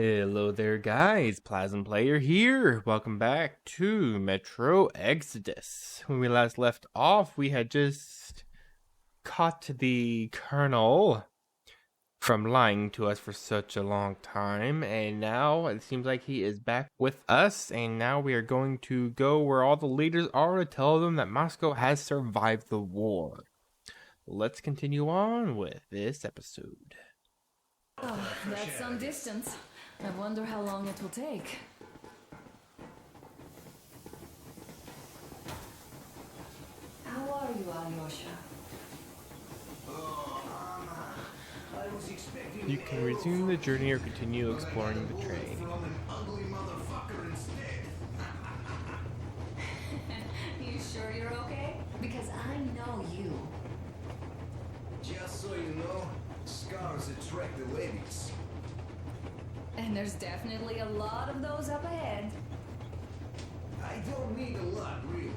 Hello there guys, PlasmPlayer here. Welcome back to Metro Exodus. When we last left off, we had just caught the Colonel from lying to us for such a long time, and now it seems like he is back with us, and now we are going to go where all the leaders are to tell them that Moscow has survived the war. Let's continue on with this episode. Oh, that's some distance. I wonder how long it will take. How are you, Alyosha? Oh, Mama. I was expecting You can resume the journey or continue exploring the train. from an ugly motherfucker instead. You sure you're okay? Because I know you. Just so you know, scars attract the ladies. And there's definitely a lot of those up ahead. I don't need a lot, really.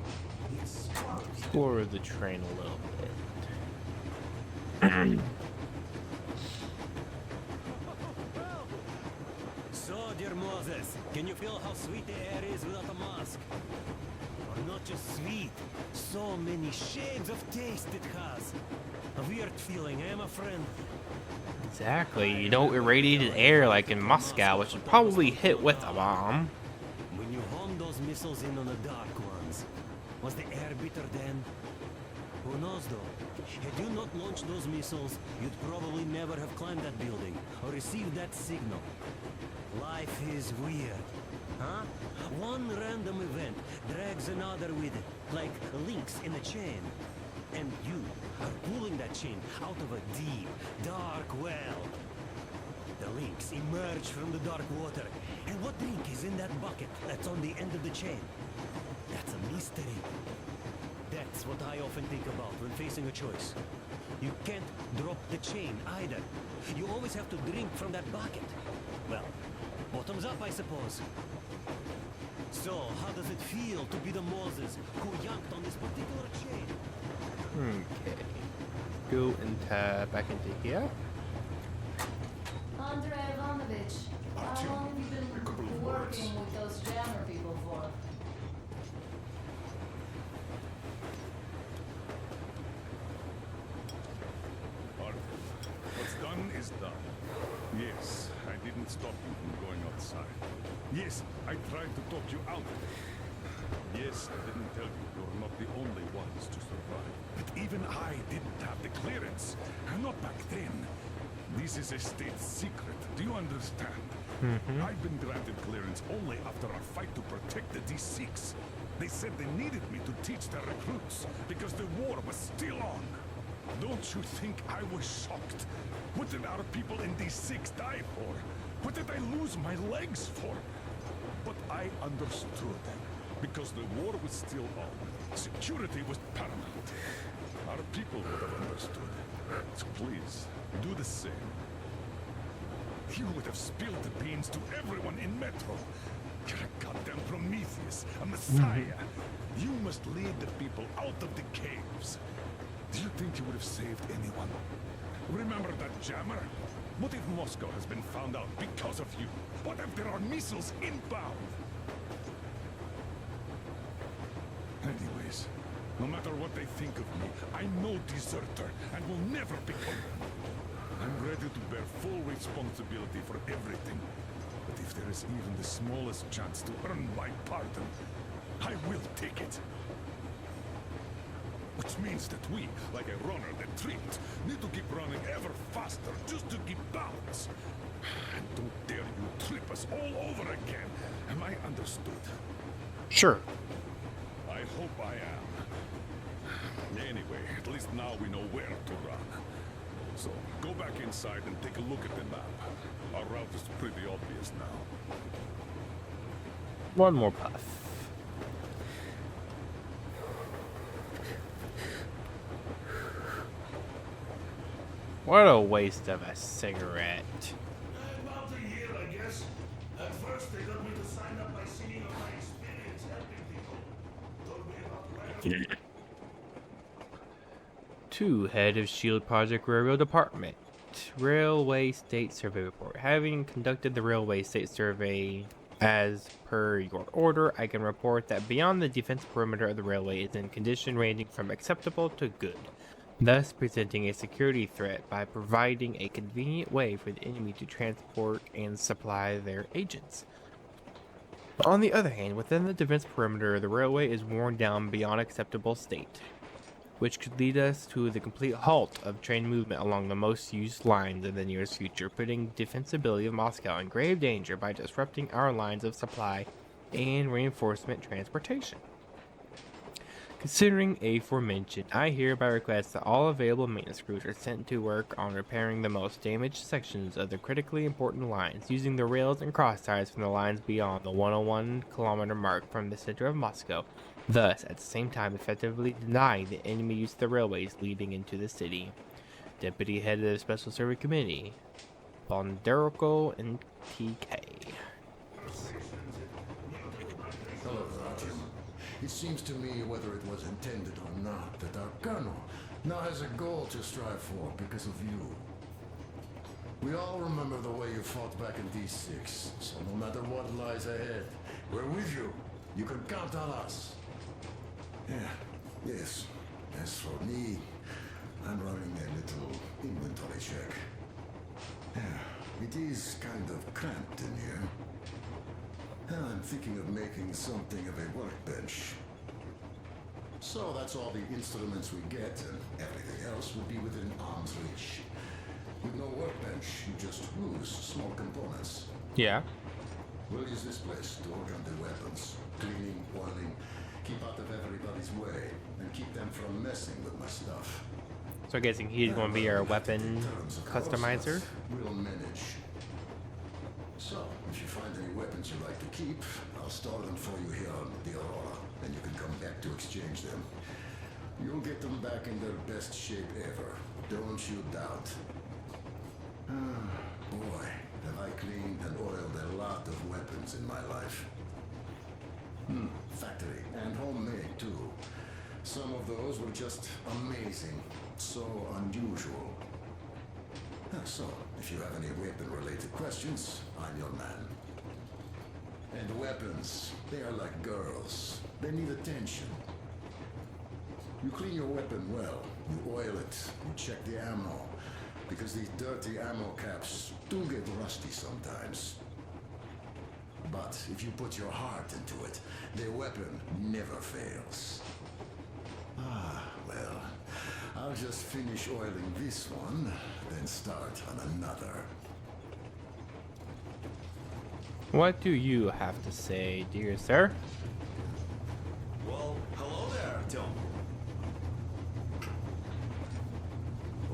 It's quality. Explore the train a little bit. So, dear Moses, can you feel how sweet the air is without a mask? Or not just sweet, so many shades of taste it has. A weird feeling, eh, my friend? Exactly. No irradiated air like in Moscow, which would probably hit with a bomb. When you home those missiles in on the dark ones, was the air bitter then? Who knows though? Had you not launched those missiles, you'd probably never have climbed that building or received that signal. Life is weird, huh? One random event drags another with it, like links in a chain. And you are pulling that chain out of a deep, dark well. The links emerge from the dark water. And what link is in that bucket that's on the end of the chain? That's a mystery. That's what I often think about when facing a choice. You can't drop the chain either. You always have to drink from that bucket. Well, bottoms up, I suppose. So, how does it feel to be the Moses who yanked on this particular chain? Okay. Go and back into here. Andrei Ivanovich, how long have you been working with those jammer people for? Arthur, what's done is done. Yes, I didn't stop you from going outside. Yes, I tried to talk you out of it. Yes, I didn't tell you you're not the only ones to survive. But even I didn't have the clearance. Not back then. This is a state secret. Do you understand? I've been granted clearance only after our fight to protect the D6. They said they needed me to teach their recruits because the war was still on. Don't you think I was shocked? What did our people in D6 die for? What did I lose my legs for? But I understood. Because the war was still on. Security was paramount. Our people would have understood. So please, do the same. You would have spilled the beans to everyone in Metro. You're a goddamn Prometheus, a messiah. You must lead the people out of the caves. Do you think you would have saved anyone? Remember that jammer? What if Moscow has been found out because of you? What if there are missiles inbound? Anyways, no matter what they think of me, I'm no deserter and will never become one. I'm ready to bear full responsibility for everything. But if there is even the smallest chance to earn my pardon, I will take it. Which means that we, like a runner that tripped, need to keep running ever faster just to keep balance. And don't dare you trip us all over again. Am I understood? Sure. I hope I am. Anyway, at least now we know where to run. So, go back inside and take a look at the map. Our route is pretty obvious now. One more puff. What a waste of a cigarette. About a year, I guess. At first, they got me to sign up by singing of my experience helping people. Told me about right To head of Shield Project Railroad Department. Railway State Survey Report. Having conducted the Railway State Survey as per your order, I can report that beyond the defense perimeter of the railway is in condition ranging from acceptable to good, thus presenting a security threat by providing a convenient way for the enemy to transport and supply their agents. On the other hand, within the defense perimeter, the railway is worn down beyond acceptable state, which could lead us to the complete halt of train movement along the most used lines in the nearest future, putting defensibility of Moscow in grave danger by disrupting our lines of supply and reinforcement transportation. Considering aforementioned, I hereby request that all available maintenance crews are sent to work on repairing the most damaged sections of the critically important lines, using the rails and cross ties from the lines beyond the 101 kilometer mark from the center of Moscow, thus at the same time effectively denying the enemy use of the railways leading into the city. Deputy Head of the Special Survey Committee, Bondaroko and TK. Hello, Sergeant. It seems to me, whether it was intended or not, that our colonel now has a goal to strive for because of you. We all remember the way you fought back in D6, so no matter what lies ahead, we're with you. You can count on us. Yes. As for me, I'm running a little inventory check. It is kind of cramped in here. I'm thinking of making something of a workbench. So that's all the instruments we get, and everything else would be within arm's reach. With no workbench, you just lose small components. Yeah. We'll use this place to work on the weapons. Cleaning, oiling, keep out of everybody's way, and keep them from messing with my stuff. So I'm guessing he's going to be our weapon customizer. We'll manage. So, if you find any weapons you'd like to keep, I'll store them for you here on the Aurora, and you can come back to exchange them. You'll get them back in their best shape ever. Don't you doubt. Boy, have I cleaned and oiled a lot of weapons in my life. Factory and homemade too. Some of those were just amazing. So unusual. So, if you have any weapon-related questions, I'm your man. And weapons, they are like girls. They need attention. You clean your weapon well, you oil it, you check the ammo, because these dirty ammo caps do get rusty sometimes. But if you put your heart into it, the weapon never fails. Well, I'll just finish oiling this one, then start on another. What do you have to say, dear sir? Well, hello there, Tom.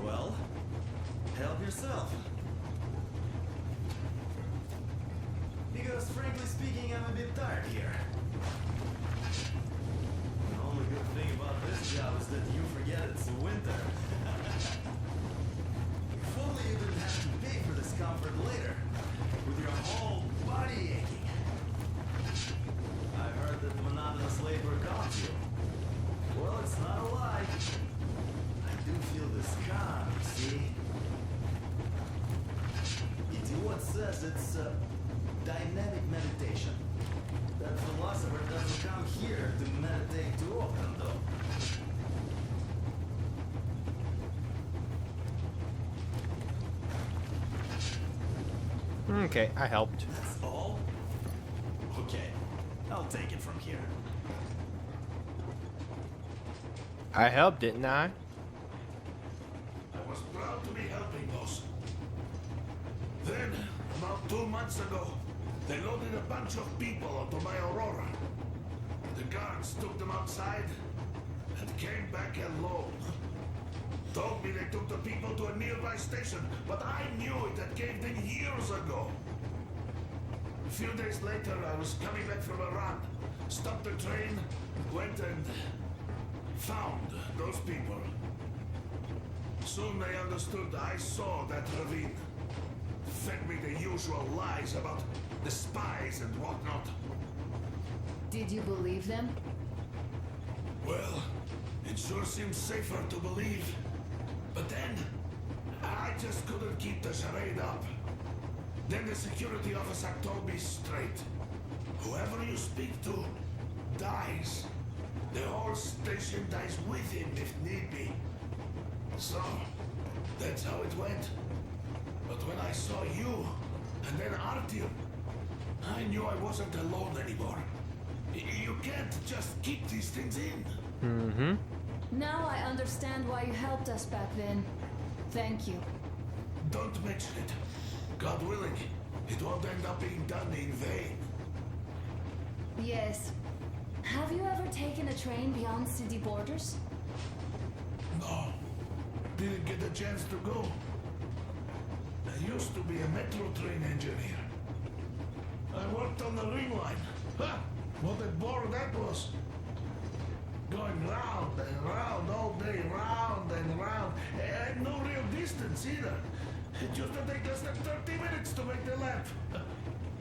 Well, help yourself. Because frankly speaking, I'm a bit tired here. The only good thing about this job is that you forget it's winter. If only you didn't have to pay for this comfort later, with your whole body aching. I heard that monotonous labor calms you. Well, it's not a lie. I do feel this calm, see? Idiot says it's dynamic meditation. That philosopher doesn't come here to meditate too often, though. Okay, I helped. That's all? Okay, I'll take it from here. I helped, didn't I? I was proud to be helping, boss. Then, about 2 months ago, they loaded a bunch of people onto my Aurora. The guards took them outside and came back alone. Told me they took the people to a nearby station, but I knew it had caved in years ago. A few days later, I was coming back from a run, stopped the train, went and found those people. Soon they understood I saw that ravine. Fed me the usual lies about the spies and whatnot. Did you believe them? Well, it sure seems safer to believe. But then, I just couldn't keep the charade up. Then the security officer told me straight. Whoever you speak to dies. The whole station dies with him if need be. So, that's how it went. But when I saw you, and then Artyom, I knew I wasn't alone anymore. You can't just keep these things in. Mm-hmm. Now I understand why you helped us back then. Thank you. Don't mention it. God willing, it won't end up being done in vain. Yes. Have you ever taken a train beyond city borders? No, didn't get a chance to go. I used to be a metro train engineer. I worked on the ring line. Ha! What a bore that was. Going round and round all day, round and round. And no real distance either. It used to take less than 30 minutes to make the lap.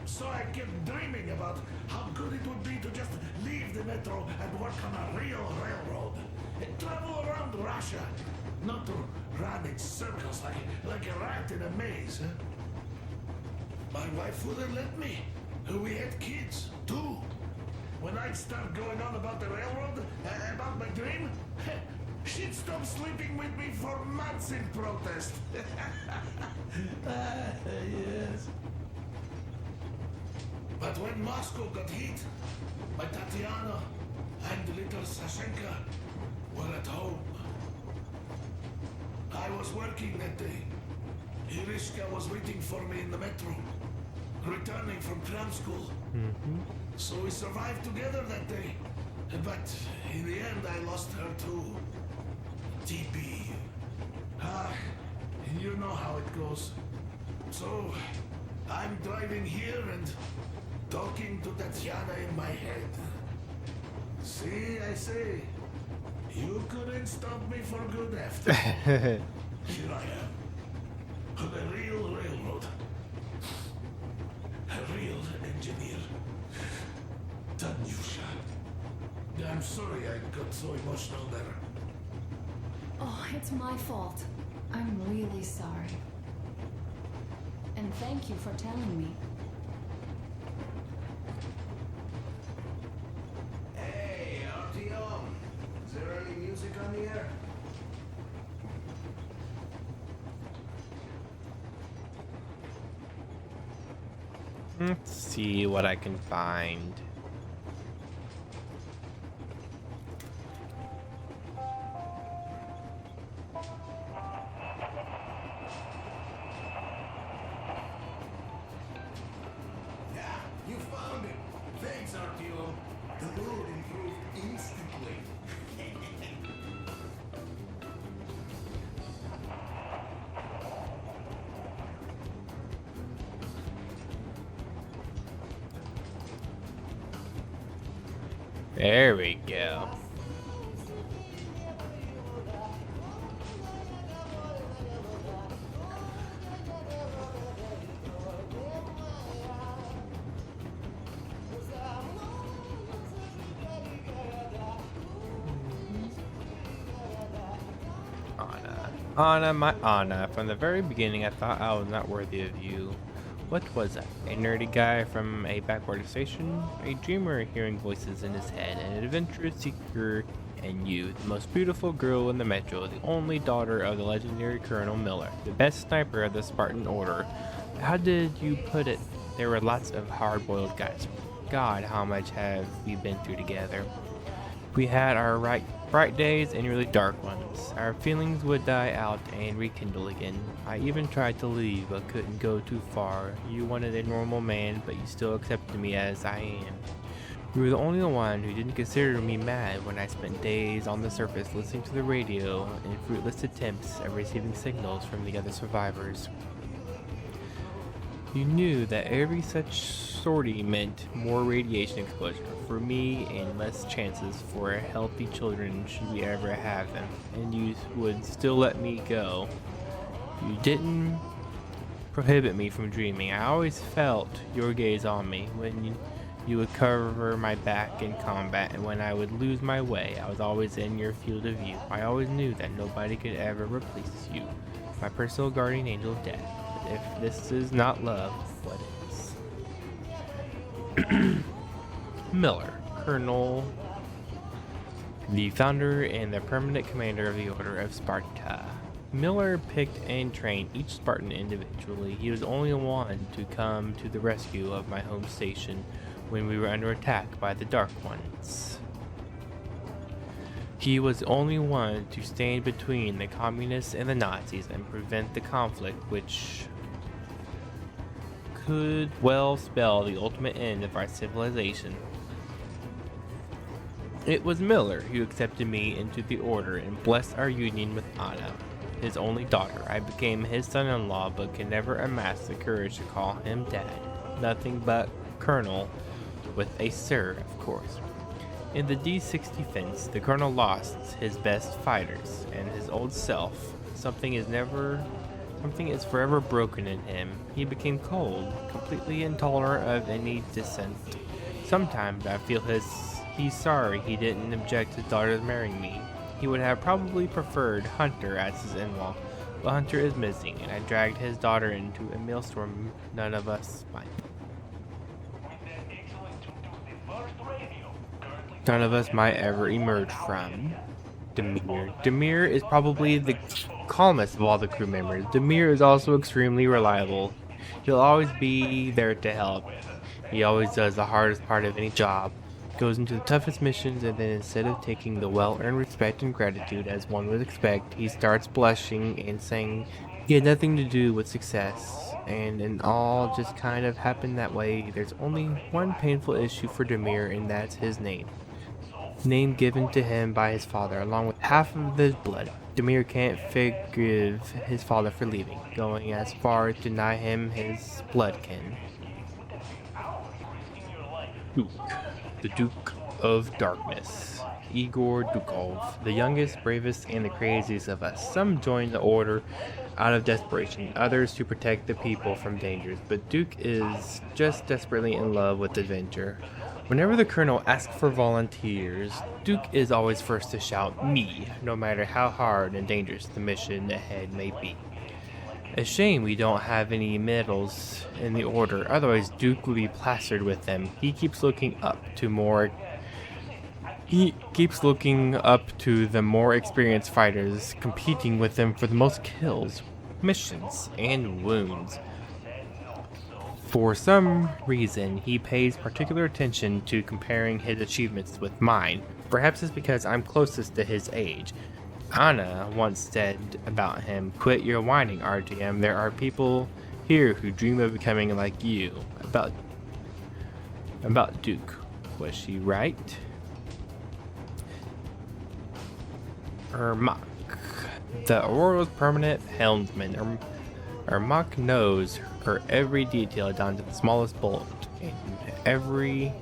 So I kept dreaming about how good it would be to just leave the metro and work on a real railroad. And travel around Russia. Not to run in circles like a rat in a maze. My wife wouldn't let me. We had kids, too. When I'd start going on about the railroad, about my dream, she'd stop sleeping with me for months in protest. Yes. But when Moscow got hit, my Tatiana and little Sashenka were at home. I was working that day. Irishka was waiting for me in the metro, returning from cram school. So we survived together that day. But in the end, I lost her too. TB. You know how it goes. So I'm driving here and talking to Tatiana in my head. See, I say, you couldn't stop me for good after all. Here I am, on a real railroad. A real engineer. Tanyusha. I'm sorry I got so emotional there. Oh, it's my fault. I'm really sorry. And thank you for telling me. Hey, Artyom. Is there any music on the air? Let's see what I can find. Yeah, you found it. Thanks, Artyom. The mood improved instantly. There we go. Anna, my Anna, from the very beginning I thought I was not worthy of you. What was I? A nerdy guy from a backward station? A dreamer hearing voices in his head, an adventurous seeker, and you, the most beautiful girl in the metro, the only daughter of the legendary Colonel Miller, the best sniper of the Spartan Order. How did you put it? There were lots of hard-boiled guys. God, how much have we been through together? We had our bright days and really dark ones. Our feelings would die out and rekindle again. I even tried to leave but couldn't go too far. You wanted a normal man, but you still accepted me as I am. You were the only one who didn't consider me mad when I spent days on the surface listening to the radio in fruitless attempts at receiving signals from the other survivors. You knew that every such sortie meant more radiation exposure for me and less chances for healthy children should we ever have them, and you would still let me go. You didn't prohibit me from dreaming. I always felt your gaze on me when you would cover my back in combat, and when I would lose my way, I was always in your field of view. I always knew that nobody could ever replace you. my personal guardian angel of death. But if this is not love, what is? Miller, Colonel, the founder and the permanent commander of the Order of Sparta. Miller picked and trained each Spartan individually. He was only one to come to the rescue of my home station when we were under attack by the Dark Ones. He was the only one to stand between the communists and the Nazis and prevent the conflict which could well spell the ultimate end of our civilization. It was Miller who accepted me into the Order and blessed our union with Anna, his only daughter. I became his son-in-law but can never amass the courage to call him dad. Nothing but Colonel, with a sir, of course. In the D6 defense, the Colonel lost his best fighters and his old self. Something is forever broken in him. He became cold, completely intolerant of any dissent. Sometimes I feel he's sorry he didn't object his daughter's marrying me. He would have probably preferred Hunter as his in-law, but Hunter is missing, and I dragged his daughter into a maelstrom none of us might ever emerge from. Demir. Demir is probably the calmest of all the crew members. Demir is also extremely reliable. He'll always be there to help. He always does the hardest part of any job, goes into the toughest missions, and then instead of taking the well-earned respect and gratitude as one would expect, he starts blushing and saying he had nothing to do with success, and it all just kind of happened that way. There's only one painful issue for Demir, and that's his name. Name given to him by his father, along with half of his blood. Demir can't forgive his father for leaving, going as far as to deny him his bloodkin. Duke. The Duke of Darkness. Igor Dukov, the youngest, bravest, and the craziest of us. Some join the Order out of desperation, others to protect the people from dangers, but Duke is just desperately in love with adventure. Whenever the Colonel asks for volunteers, Duke is always first to shout, "Me," no matter how hard and dangerous the mission ahead may be. A shame we don't have any medals in the Order, otherwise Duke would be plastered with them. He keeps looking up to the more experienced fighters, competing with them for the most kills, missions, and wounds. For some reason, he pays particular attention to comparing his achievements with mine. Perhaps it's because I'm closest to his age. Anna once said about him, "Quit your whining, RTM. There are people here who dream of becoming like you." About Duke. Was she right? Ermak, the Aurora's permanent helmsman. Ermak knows her every detail down to the smallest bolt, and every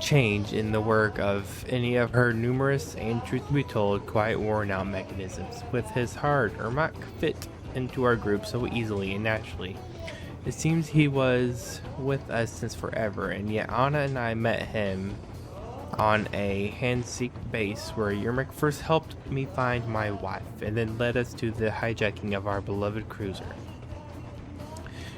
change in the work of any of her numerous and, truth to be told, quite worn out mechanisms. With his heart, Ermak fit into our group so easily and naturally. It seems he was with us since forever, and yet Anna and I met him on a Handseek base where Yermak first helped me find my wife, and then led us to the hijacking of our beloved cruiser.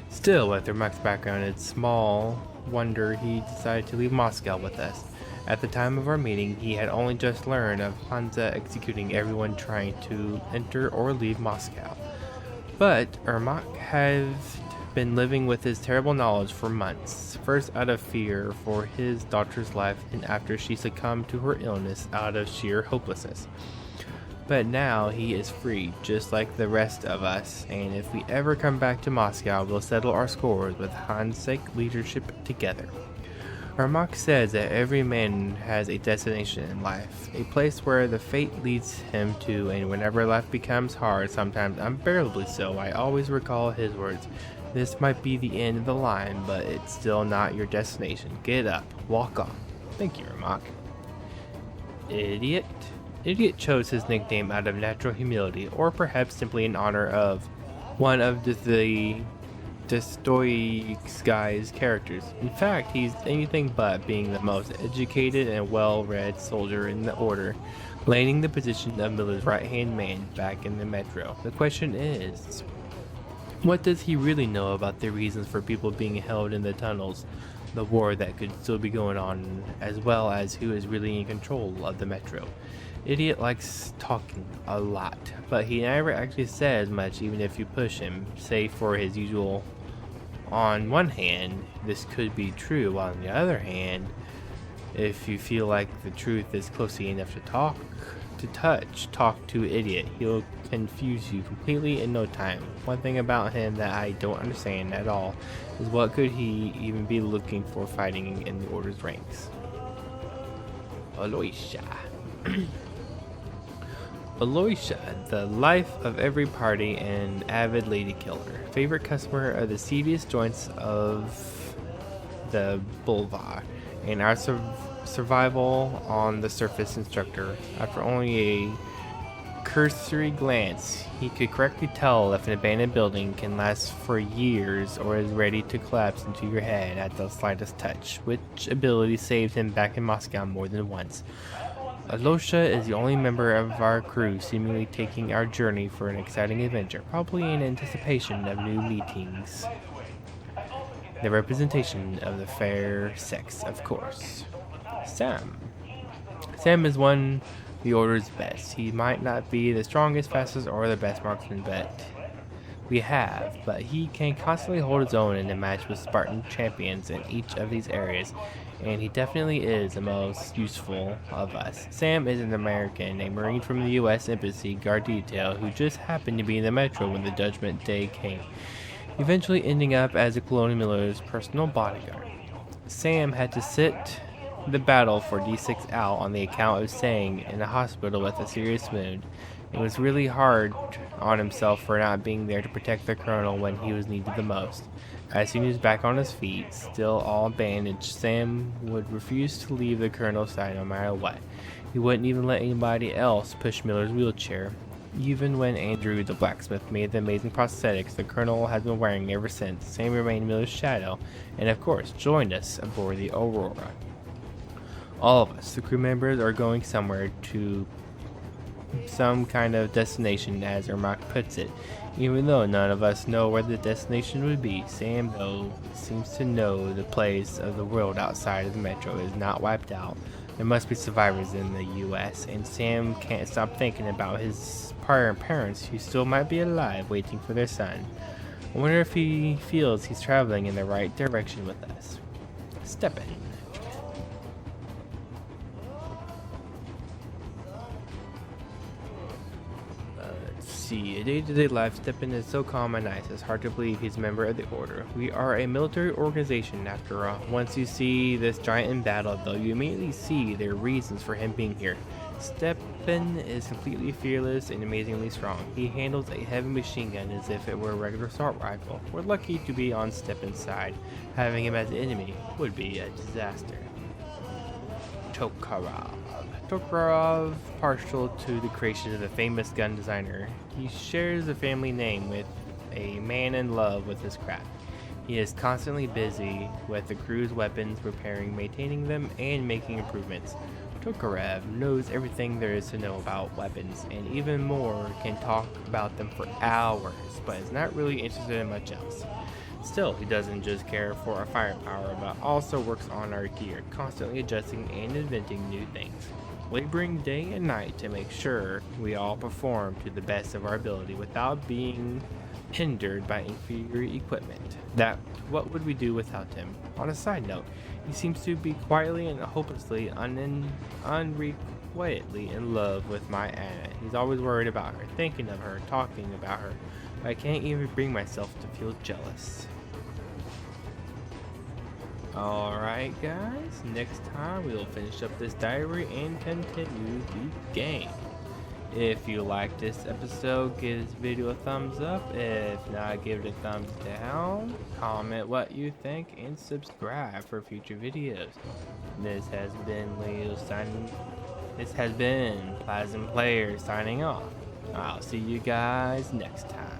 Still, with Yermak's background, it's small wonder he decided to leave Moscow with us. At the time of our meeting, he had only just learned of Hansa executing everyone trying to enter or leave Moscow. But Ermak had been living with his terrible knowledge for months, first out of fear for his daughter's life, and after she succumbed to her illness out of sheer hopelessness. But now he is free, just like the rest of us, and if we ever come back to Moscow, we'll settle our scores with Hansek leadership together. Ermak says that every man has a destination in life, a place where the fate leads him to, and whenever life becomes hard, sometimes unbearably so, I always recall his words. This might be the end of the line, but it's still not your destination. Get up, walk on. Thank you, Ermak. Idiot. Idiot chose his nickname out of natural humility, or perhaps simply in honor of one of the Dostoevsky's characters. In fact, he's anything but being the most educated and well-read soldier in the Order. landing the position of Miller's right-hand man back in the Metro. The question is, what does he really know about the reasons for people being held in the tunnels, the war that could still be going on, as well as who is really in control of the Metro? Idiot likes talking a lot, but he never actually says much even if you push him, save for his usual, on one hand, this could be true, while on the other hand, if you feel like the truth is closely enough to talk to idiot. He'll confuse you completely in no time. One thing about him that I don't understand at all is what could he even be looking for fighting in the Order's ranks? Aloysia. Aloysia, the life of every party and avid lady killer. Favorite customer of the seediest joints of the boulevard. And our survival on the surface instructor. After only a cursory glance, he could correctly tell if an abandoned building can last for years or is ready to collapse into your head at the slightest touch, which ability saved him back in Moscow more than once. Aloysia is the only member of our crew seemingly taking our journey for an exciting adventure, probably in anticipation of new meetings. The representation of the fair sex, of course. Sam. Sam is one of the Order's best. He might not be the strongest, fastest, or the best marksman we have, but he can constantly hold his own in a match with Spartan champions in each of these areas, and he definitely is the most useful of us. Sam is an American, a Marine from the U.S. Embassy guard detail who just happened to be in the Metro when the Judgment Day came, eventually ending up as a Colonel Miller's personal bodyguard. Sam had to sit the battle for D6 out on the account of staying in a hospital with a serious wound. It was really hard on himself for not being there to protect the Colonel when he was needed the most. As soon as he was back on his feet, still all bandaged, Sam would refuse to leave the Colonel's side no matter what. He wouldn't even let anybody else push Miller's wheelchair. Even when Andrew the blacksmith made the amazing prosthetics the Colonel has been wearing ever since, Sam remained Miller's shadow, and of course joined us aboard the Aurora. All of us, the crew members, are going somewhere to some kind of destination, as Ermac puts it. Even though none of us know where the destination would be, Sam, though, seems to know the place of the world outside of the Metro is not wiped out. There must be survivors in the U.S., and Sam can't stop thinking about his prior parents who still might be alive waiting for their son. I wonder if he feels he's traveling in the right direction with us. Step in. A day-to-day life, Stepan is so calm and nice, it's hard to believe he's a member of the Order. We are a military organization after all. Once you see this giant in battle, though, you immediately see their reasons for him being here. Stepan is completely fearless and amazingly strong. He handles a heavy machine gun as if it were a regular assault rifle. We're lucky to be on Stepan's side. Having him as an enemy would be a disaster. Tokarov, partial to the creation of the famous gun designer. He shares a family name with a man in love with his craft. He is constantly busy with the crew's weapons, repairing, maintaining them, and making improvements. Tokarev knows everything there is to know about weapons, and even more, can talk about them for hours, but is not really interested in much else. Still, he doesn't just care for our firepower, but also works on our gear, constantly adjusting and inventing new things, laboring day and night to make sure we all perform to the best of our ability without being hindered by inferior equipment. What would we do without him? On a side note, he seems to be quietly and hopelessly unrequitedly in love with my Anna. He's always worried about her, thinking of her, talking about her. I can't even bring myself to feel jealous. Alright guys, next time we'll finish up this diary and continue the game. If you like this episode, give this video a thumbs up. If not, give it a thumbs down. Comment what you think and subscribe for future videos. This has been PlasmPlayer signing off. I'll see you guys next time.